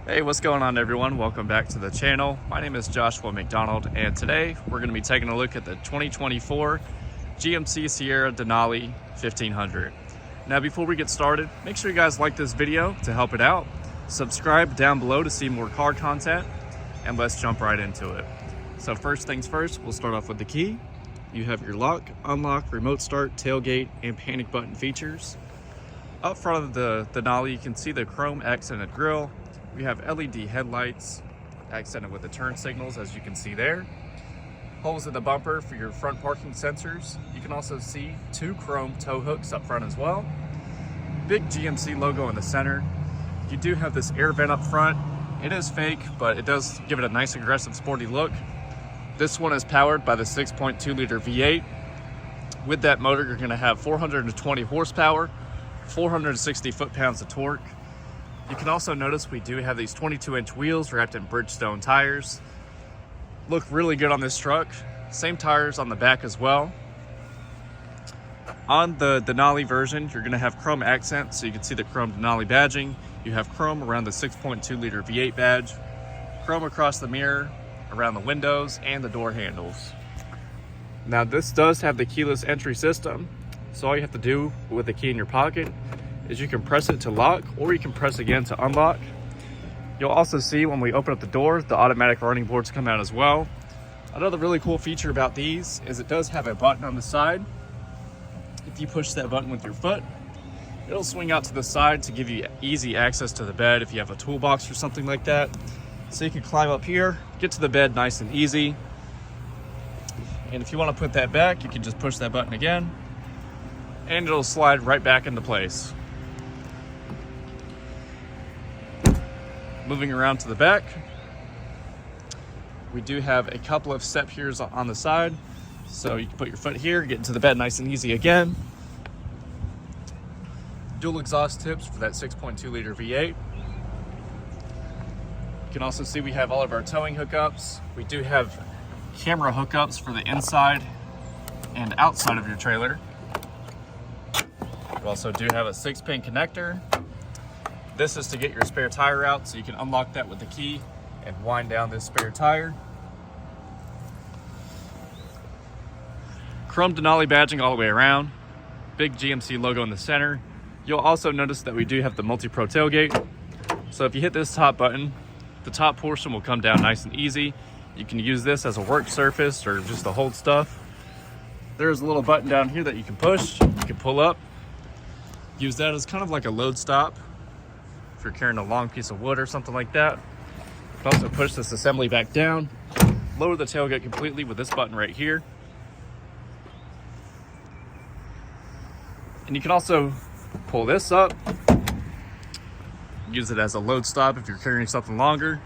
Hey, what's going on everyone? Welcome back to the channel. My name is Joshua McDonald and today we're going to be taking a look at the 2024 GMC Sierra Denali 1500. Now before we get started, make sure you guys like this video to help it out. Subscribe down below to see more car content and let's jump right into it. So first things first, we'll start off with the key. You have your lock, unlock, remote start, tailgate, and panic button features. Up front of the Denali, you can see the chrome accented grille. We have LED headlights accented with the turn signals, as you can see there. Holes in the bumper for your front parking sensors. You can also see two chrome tow hooks up front as well. Big GMC logo in the center. You do have this air vent up front. It is fake, but it does give it a nice aggressive sporty look. This one is powered by the 6.2 liter V8. With that motor, you're gonna have 420 horsepower, 460 foot-pounds of torque. You can also notice we do have these 22-inch wheels wrapped in Bridgestone tires. Look really good on this truck. Same tires on the back as well. On the Denali version, you're gonna have chrome accents, so you can see the chrome Denali badging. You have chrome around the 6.2 liter V8 badge, chrome across the mirror, around the windows, and the door handles. Now this does have the keyless entry system, so all you have to do with the key in your pocket is you can press it to lock, or you can press again to unlock. You'll also see when we open up the door, the automatic running boards come out as well. Another really cool feature about these is it does have a button on the side. If you push that button with your foot, it'll swing out to the side to give you easy access to the bed if you have a toolbox or something like that. So you can climb up here, get to the bed nice and easy. And if you want to put that back, you can just push that button again and it'll slide right back into place. Moving around to the back, we do have a couple of step heres on the side. So you can put your foot here, get into the bed nice and easy again. Dual exhaust tips for that 6.2 liter V8. You can also see we have all of our towing hookups. We do have camera hookups for the inside and outside of your trailer. We also do have a 6-pin connector. This is to get your spare tire out, so you can unlock that with the key and wind down this spare tire. Chrome Denali badging all the way around. Big GMC logo in the center. You'll also notice that we do have the multi-pro tailgate. So if you hit this top button, the top portion will come down nice and easy. You can use this as a work surface or just to hold stuff. There's a little button down here that you can push, you can pull up. Use that as kind of like a load stop if you're carrying a long piece of wood or something like that. You can also push this assembly back down, lower the tailgate completely with this button right here. And you can also pull this up, use it as a load stop if you're carrying something longer.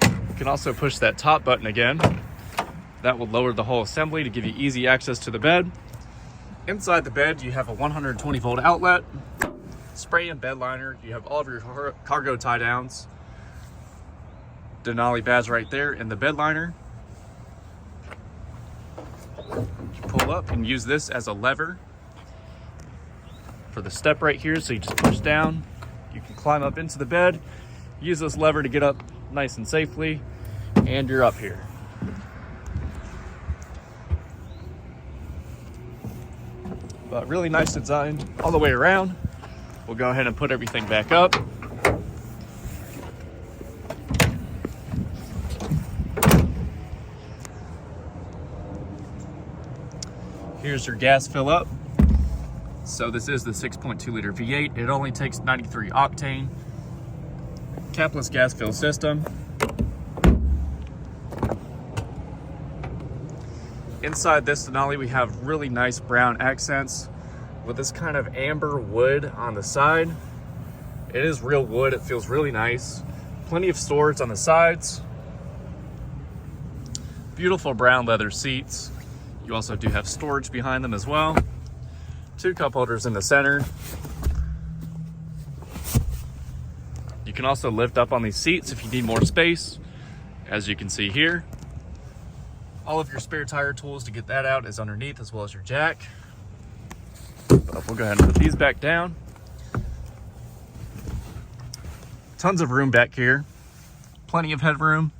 You can also push that top button again. That will lower the whole assembly to give you easy access to the bed. Inside the bed, you have a 120 volt outlet, spray and bed liner. You have all of your cargo tie downs. Denali badge right there in the bed liner. You pull up and use this as a lever for the step right here. So you just push down, you can climb up into the bed, use this lever to get up nice and safely, and you're up here. But really nice design all the way around. We'll go ahead and put everything back up. Here's your gas fill up. So this is the 6.2 liter V8. It only takes 93 octane. Capless gas fill system. Inside this Denali, we have really nice brown accents with this kind of amber wood on the side. It is real wood, it feels really nice. Plenty of storage on the sides. Beautiful brown leather seats. You also do have storage behind them as well. 2 cup holders in the center. You can also lift up on these seats if you need more space, as you can see here. All of your spare tire tools to get that out is underneath, as well as your jack. But we'll go ahead and put these back down. Tons of room back here, plenty of headroom,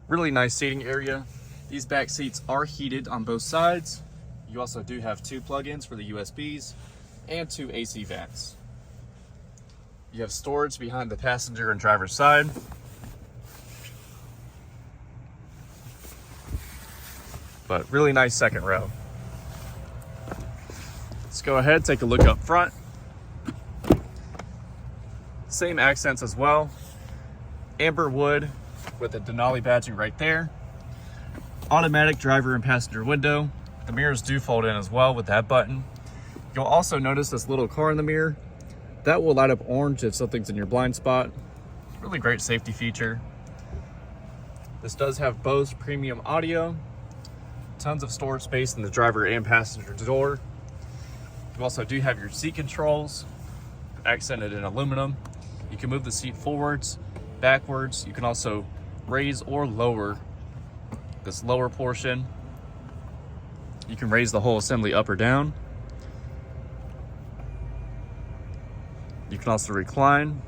really nice seating area. These back seats are heated on both sides. You also do have 2 plug-ins for the USBs and 2 AC vents. You have storage behind the passenger and driver's side. But really nice second row. Let's go ahead, take a look up front. Same accents as well. Amber wood with the Denali badging right there. Automatic driver and passenger window. The mirrors do fold in as well with that button. You'll also notice this little car in the mirror. That will light up orange if something's in your blind spot. Really great safety feature. This does have Bose premium audio. Tons of storage space in the driver and passenger door. You also do have your seat controls, accented in aluminum. You can move the seat forwards, backwards. You can also raise or lower this lower portion. You can raise the whole assembly up or down. You can also recline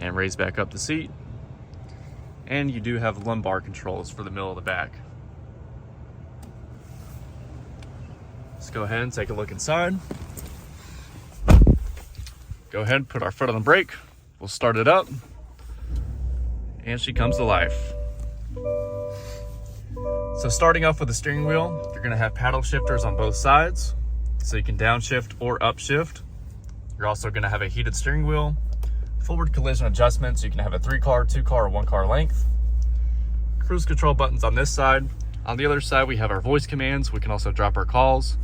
and raise back up the seat. And you do have lumbar controls for the middle of the back. Let's go ahead and take a look inside. Go ahead and put our foot on the brake. We'll start it up. And she comes to life. So starting off with the steering wheel, you're gonna have paddle shifters on both sides. So you can downshift or upshift. You're also gonna have a heated steering wheel, forward collision adjustment, so you can have a 3-car, 2-car, or 1-car length. Cruise control buttons on this side. On the other side, we have our voice commands. We can also drop our calls.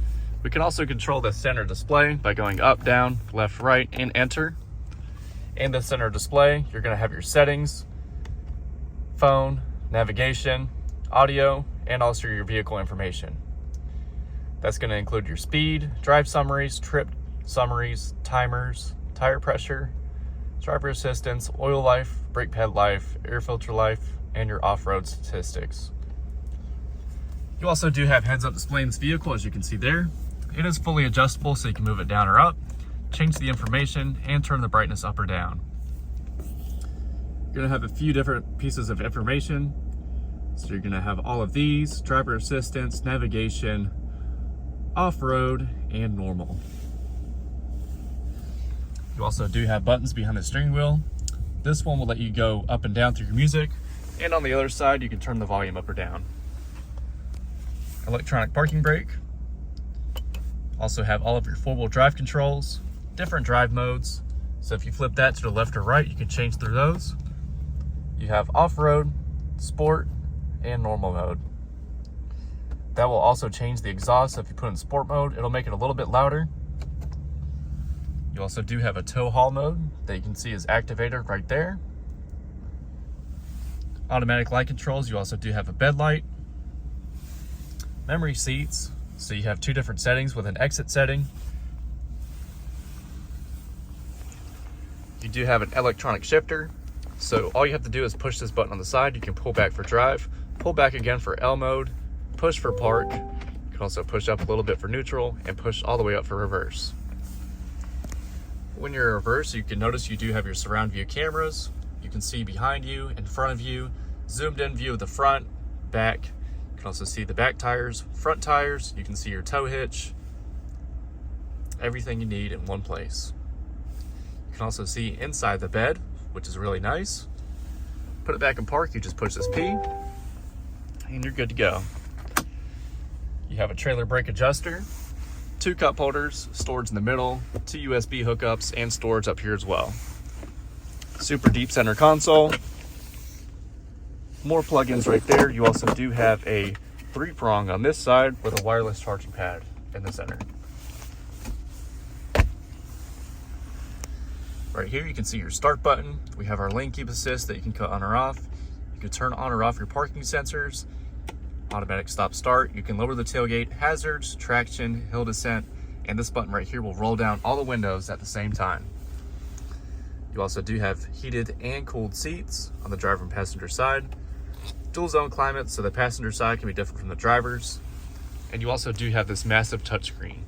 We can also control the center display by going up, down, left, right, and enter. In the center display, you're gonna have your settings, phone, navigation, audio, and also your vehicle information. That's gonna include your speed, drive summaries, trip summaries, timers, tire pressure, driver assistance, oil life, brake pad life, air filter life, and your off-road statistics. You also do have heads-up display in this vehicle, as you can see there. It is fully adjustable, so you can move it down or up, change the information, and turn the brightness up or down. You're gonna have a few different pieces of information. So you're gonna have all of these: driver assistance, navigation, off-road, and normal. You also do have buttons behind the steering wheel. This one will let you go up and down through your music, and on the other side, you can turn the volume up or down. Electronic parking brake. Also have all of your 4-wheel drive controls, different drive modes. So if you flip that to the left or right, you can change through those. You have off-road, sport, and normal mode. That will also change the exhaust. So if you put in sport mode, it'll make it a little bit louder. You also do have a tow haul mode that you can see is activated right there. Automatic light controls. You also do have a bed light. Memory seats. So you have 2 different settings with an exit setting. You do have an electronic shifter. So all you have to do is push this button on the side. You can pull back for drive, pull back again for L mode, push for park. You can also push up a little bit for neutral and push all the way up for reverse. When you're in reverse, you can notice you do have your surround view cameras. You can see behind you, in front of you, zoomed in view of the front, back. You can also see the back tires, front tires. You can see your tow hitch. Everything you need in one place. You can also see inside the bed, which is really nice. Put it back in park, you just push this P, and you're good to go. You have a trailer brake adjuster, 2 cup holders, storage in the middle, 2 USB hookups, and storage up here as well. Super deep center console. More plugins right there. You also do have a 3-prong on this side with a wireless charging pad in the center. Right here you can see your start button. We have our lane keep assist that you can cut on or off. You can turn on or off your parking sensors, automatic stop start. You can lower the tailgate, hazards, traction, hill descent, and this button right here will roll down all the windows at the same time. You also do have heated and cooled seats on the driver and passenger side. Dual zone climate, so the passenger side can be different from the driver's. And you also do have this massive touchscreen.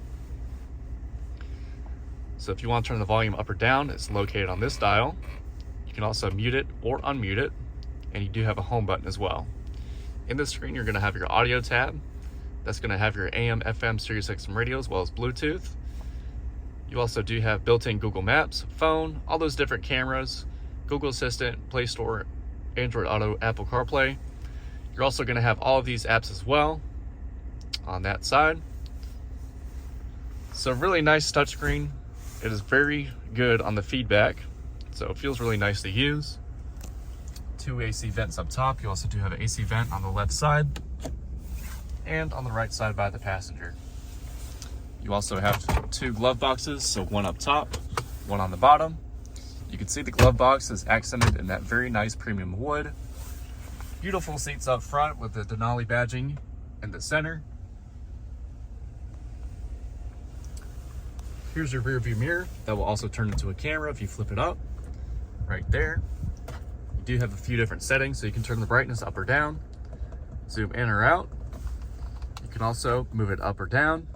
So if you want to turn the volume up or down, it's located on this dial. You can also mute it or unmute it, and you do have a home button as well. In this screen, you're going to have your audio tab. That's going to have your AM, FM, Sirius XM radio, as well as Bluetooth. You also do have built-in Google Maps, phone, all those different cameras, Google Assistant, Play Store, Android Auto, Apple CarPlay. You're also going to have all of these apps as well on that side. So really nice touchscreen. It is very good on the feedback, so it feels really nice to use. 2 AC vents up top. You also do have an AC vent on the left side and on the right side by the passenger. You also have 2 glove boxes, so one up top, one on the bottom. You can see the glove box is accented in that very nice premium wood. Beautiful seats up front with the Denali badging in the center. Here's your rear view mirror that will also turn into a camera if you flip it up right there. You do have a few different settings, so you can turn the brightness up or down, zoom in or out. You can also move it up or down.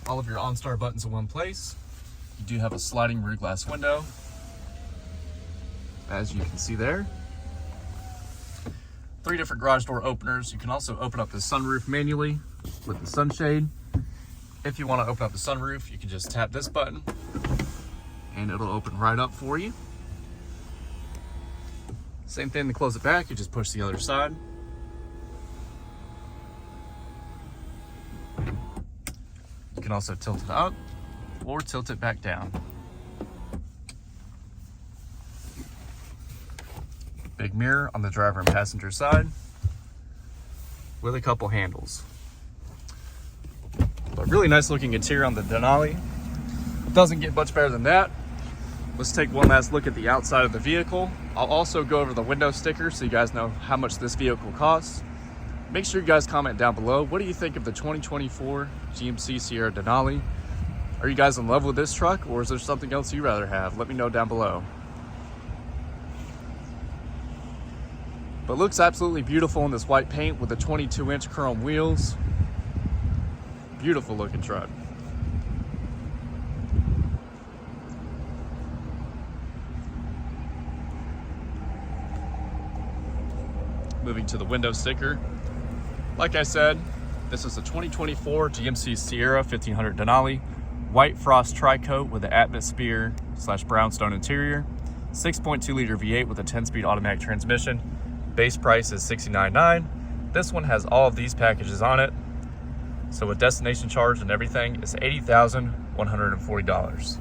All of your OnStar buttons in one place. You do have a sliding rear glass window, as you can see there. 3 different garage door openers. You can also open up the sunroof manually with the sunshade. If you want to open up the sunroof, you can just tap this button and it'll open right up for you. Same thing to close it back, you just push the other side. You can also tilt it up or tilt it back down. Big mirror on the driver and passenger side with a couple handles. But really nice looking interior on the Denali. It doesn't get much better than that. Let's take one last look at the outside of the vehicle. I'll also go over the window sticker so you guys know how much this vehicle costs. Make sure you guys comment down below. What do you think of the 2024 GMC Sierra Denali? Are you guys in love with this truck, or is there something else you'd rather have? Let me know down below. But looks absolutely beautiful in this white paint with the 22-inch chrome wheels. Beautiful looking truck. Moving to the window sticker. Like I said, this is a 2024 GMC Sierra 1500 Denali. White frost tri-coat with the atmosphere / brownstone interior. 6.2 liter V8 with a 10-speed automatic transmission. Base price is $69,900. This one has all of these packages on it. So with destination charge and everything, it's $80,140.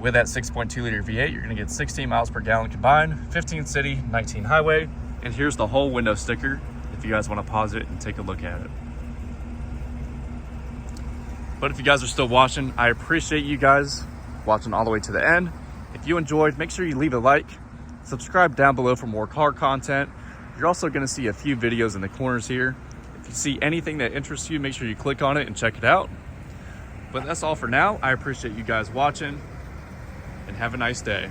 With that 6.2 liter V8, you're gonna get 16 miles per gallon combined, 15 city, 19 highway. And here's the whole window sticker if you guys wanna pause it and take a look at it. But if you guys are still watching, I appreciate you guys watching all the way to the end. If you enjoyed, make sure you leave a like, subscribe down below for more car content. You're also gonna see a few videos in the corners here. If you see anything that interests you, make sure you click on it and check it out. But that's all for now. I appreciate you guys watching and have a nice day.